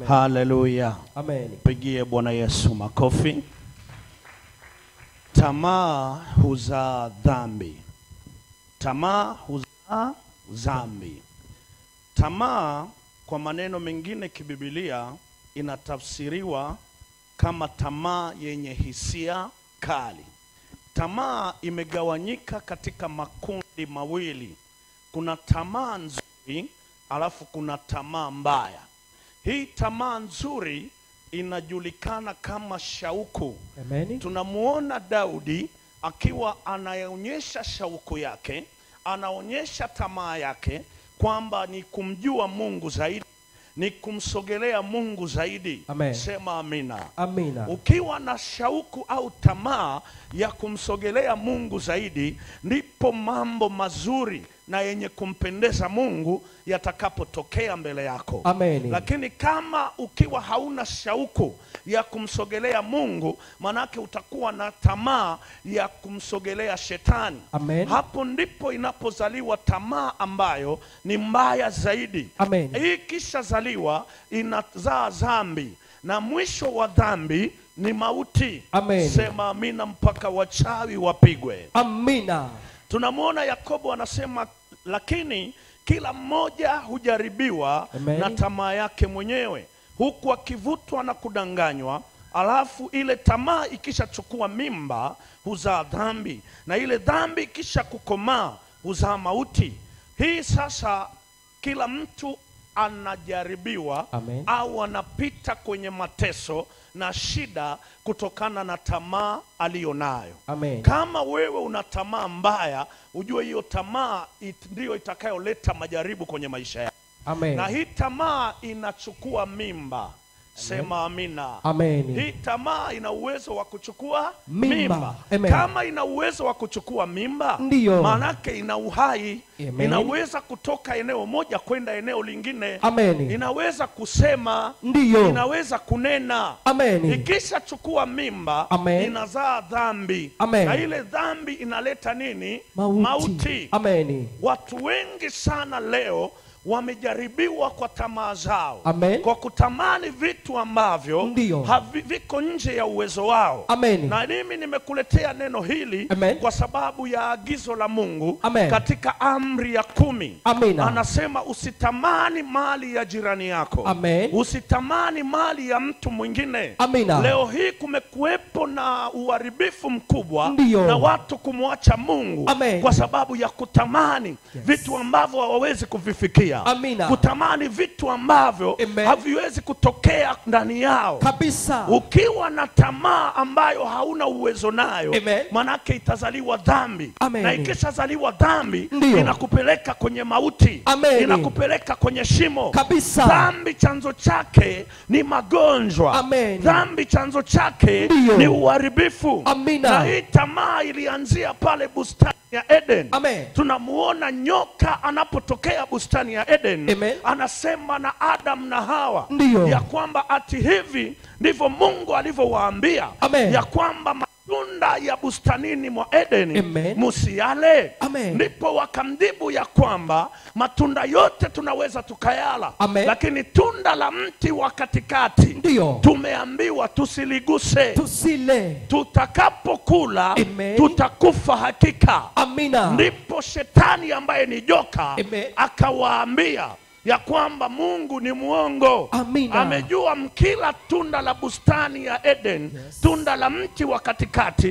Haleluya. Amen. Pigie Bwana Yesu makofi. Tamaa huzaa dhambi. Tamaa huzaa dhambi. Tamaa kwa maneno mengine kibibilia inatafsiriwa kama tamaa yenye hisia kali. Tamaa imegawanyika katika makundi mawili. Kuna tamaa nzuri, alafu kuna tamaa mbaya. Hii tamaa nzuri inajulikana kama shauku. Amen. Tunamuona Daudi akiwa anaonyesha shauku yake, anaonyesha tamaa yake kwamba ni kumjua Mungu zaidi, ni kumsogelea Mungu zaidi. Amen. Sema amina. Amina. Ukiwa na shauku au tamaa ya kumsogelea Mungu zaidi, ndipo mambo mazuri na yenye kumpendeza Mungu yatakapotokea mbele yako. Amen. Lakini kama ukiwa hauna shauku ya kumsogelea Mungu, manake utakuwa na tamaa ya kumsogelea shetani. Amen. Hapo ndipo inapozaliwa tamaa ambayo ni mbaya zaidi. Amen. Hii kisha zaliwa inazaa dhambi, na mwisho wa dhambi ni mauti. Amen. Sema amina mpaka wachawi wapigwe. Amina. Tunamuona Yakobo anasema, lakini kila mmoja hujaribiwa Amen. na tamaa yake mwenyewe, huku akivutwa na kudanganywa. Alafu ile tamaa ikishachukua mimba huzaa dhambi, na ile dhambi ikisha kukomaa huzaa mauti. Hii sasa kila mtu anajaribiwa. Amen. Au anapita kwenye mateso na shida kutokana na tamaa aliyonayo. Amen. Kama wewe una tamaa mbaya, ujue hiyo tamaa ndio itakayoleta majaribu kwenye maisha yako. Amen. Na hii tamaa inachukua mimba. Sema amina. Amen. Hii tamaa ina uwezo wa kuchukua Mimba. mimba. Kama ina uwezo wa kuchukua mimba, Ndiyo. manake ina uhai. Amen. Inaweza kutoka eneo moja kwenda eneo lingine. Amen. Inaweza kusema. Ndiyo. Inaweza kunena. Amen. Ikisha chukua mimba, Amen. inazaa dhambi. Amen. Na ile dhambi inaleta nini? Mauti. Amen. Watu wengi sana leo wamejaribiwa kwa tamaa zao. Amen. Kwa kutamani vitu ambavyo viko nje ya uwezo wao. Amen. Na mimi nimekuletea neno hili. Amen. Kwa sababu ya agizo la Mungu. Amen. Katika amri ya 10. Amen. Anasema usitamani mali ya jirani yako. Amen. Usitamani mali ya mtu mwingine. Amen. Leo hii kumekuwepo na uharibifu mkubwa. Ndiyo. Na watu kumwacha Mungu. Amen. Kwa sababu ya kutamani vitu ambavyo hawawezi kuvifikia. Amina. Kutamani vitu ambavyo haviwezi kutokea ndani yao kabisa. Ukiwa na tamaa ambayo hauna uwezo nayo, manake itazaliwa dhambi. Amen. Na ikishazaliwa dhambi, inakupeleka kwenye mauti. Amen. Inakupeleka kwenye shimo kabisa. Dhambi chanzo chake ni magonjwa. Amen. Dhambi chanzo chake ni uharibifu. Amina. Na hii tamaa ilianzia pale bustani ya Eden. Amen. Tunamuona nyoka anapotokea bustani ya Eden. Amen. Anasema na Adam na Hawa. Ndiyo. Ya kwamba ati hivi ndivyo Mungu alivyowaambia. Ya kwamba matunda ya bustanini mwa Eden musiale. Ndipo wakamjibu ya kwamba matunda yote tunaweza tukayala. Lakini tunda la mti wa katikati tumeambiwa tusiliguse. Tusile. Tutakapokula tutakufa hakika. Amina. Ndipo shetani ambaye ni joka akawaambia ya kwamba Mungu ni muongo. Amina. Amejua mkila tunda la bustani ya Eden, tunda la mti wa katikati,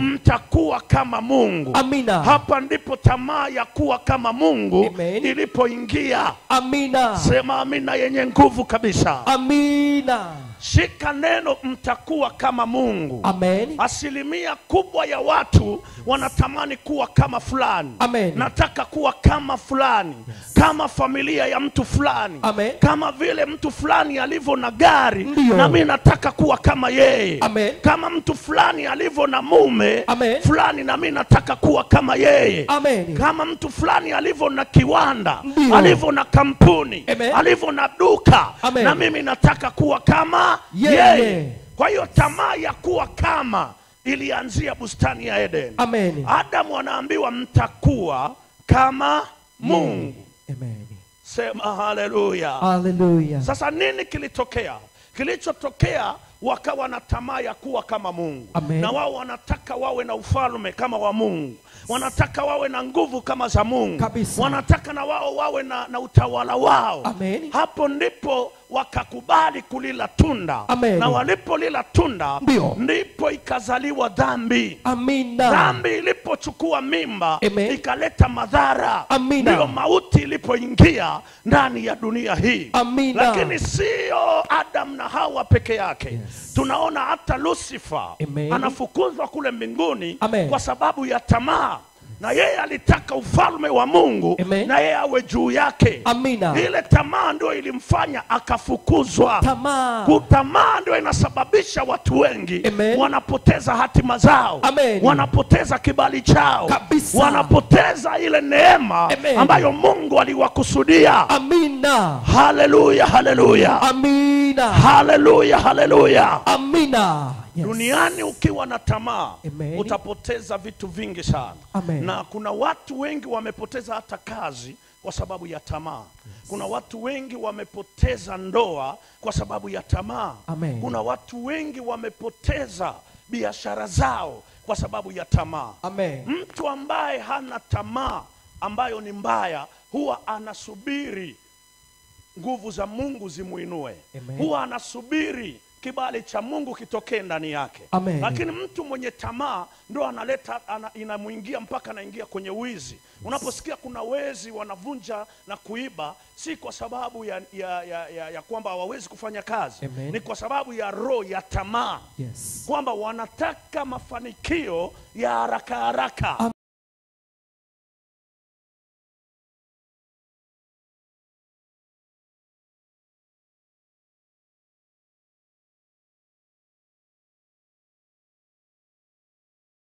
mtakuwa kama Mungu. Amina. Hapa ndipo tamaa ya kuwa kama Mungu ilipoingia. Amina. Sema amina yenye nguvu kabisa. Amina. Shika neno mtakuwa kama Mungu. Amen. Asilimia kubwa ya watu wanatamani kuwa kama fulani. Amen. Nataka kuwa kama fulani. Kama familia ya mtu fulani. Amen. Kama vile mtu fulani alivyo na gari, na mimi nataka kuwa kama yeye. Amen. Kama mtu fulani alivyo na mume fulani, na mimi nataka kuwa kama yeye. Amen. Kama mtu fulani alivyo na kiwanda, alivyo na kampuni, alivyo na duka, na mimi nataka kuwa kama yeye. Kwa hiyo tamaa ya kuwa kama ilianzia bustani ya Eden. Amen. Adamu anaambiwa mtakuwa kama Mungu. Amen. Sema haleluya. Haleluya. Sasa nini kilitokea? Kilichotokea, wakawa na tamaa ya kuwa kama Mungu. Amen. Na wao wanataka wawe na ufalme kama wa Mungu. Wanataka wawe na nguvu kama za Mungu. Kabisa. Wanataka na wao wawe na utawala wao. Amen. Hapo ndipo wakakubali kulila tunda. Amen. Na walipolila tunda, Ndio. ndipo ikazaliwa dhambi. Amina. Dhambi ilipochukua mimba, Amen, ikaleta madhara. Amina. Ndio mauti ilipoingia ndani ya dunia hii. Amina. Lakini sio Adam na Hawa peke yake. Yes. Tunaona hata Lucifer, Amen, anafukuzwa kule mbinguni. Amen, kwa sababu ya tamaa. Na yeye alitaka ufalme wa Mungu. Amen, na yeye awe juu yake. Amina. Ile tamaa ndio ilimfanya akafukuzwa. Tamaa ndio inasababisha watu wengi, Amen, wanapoteza hatima zao. Amen. Wanapoteza kibali chao. Kabisa. Wanapoteza ile neema, Amen, ambayo Mungu aliwakusudia. Amina. Haleluya, haleluya. Amina. Haleluya, haleluya. Amina. Yes. Duniani ukiwa na tamaa, Amen, utapoteza vitu vingi sana. Amen. Na kuna watu wengi wamepoteza hata kazi kwa sababu ya tamaa. Yes. Kuna watu wengi wamepoteza ndoa kwa sababu ya tamaa. Amen. Kuna watu wengi wamepoteza biashara zao kwa sababu ya tamaa. Amen. Mtu ambaye hana tamaa ambayo ni mbaya, huwa anasubiri nguvu za Mungu zimuinue. Amen. Huwa anasubiri kibali cha Mungu kitokee ndani yake. Amen. Lakini mtu mwenye tamaa ndo analeta inamuingia mpaka anaingia kwenye wizi. Yes. Unaposikia kuna wezi wanavunja na kuiba, si kwa sababu ya kwamba hawawezi kufanya kazi. Amen. Ni kwa sababu ya roho ya tamaa. Yes. Kwamba wanataka mafanikio ya haraka haraka.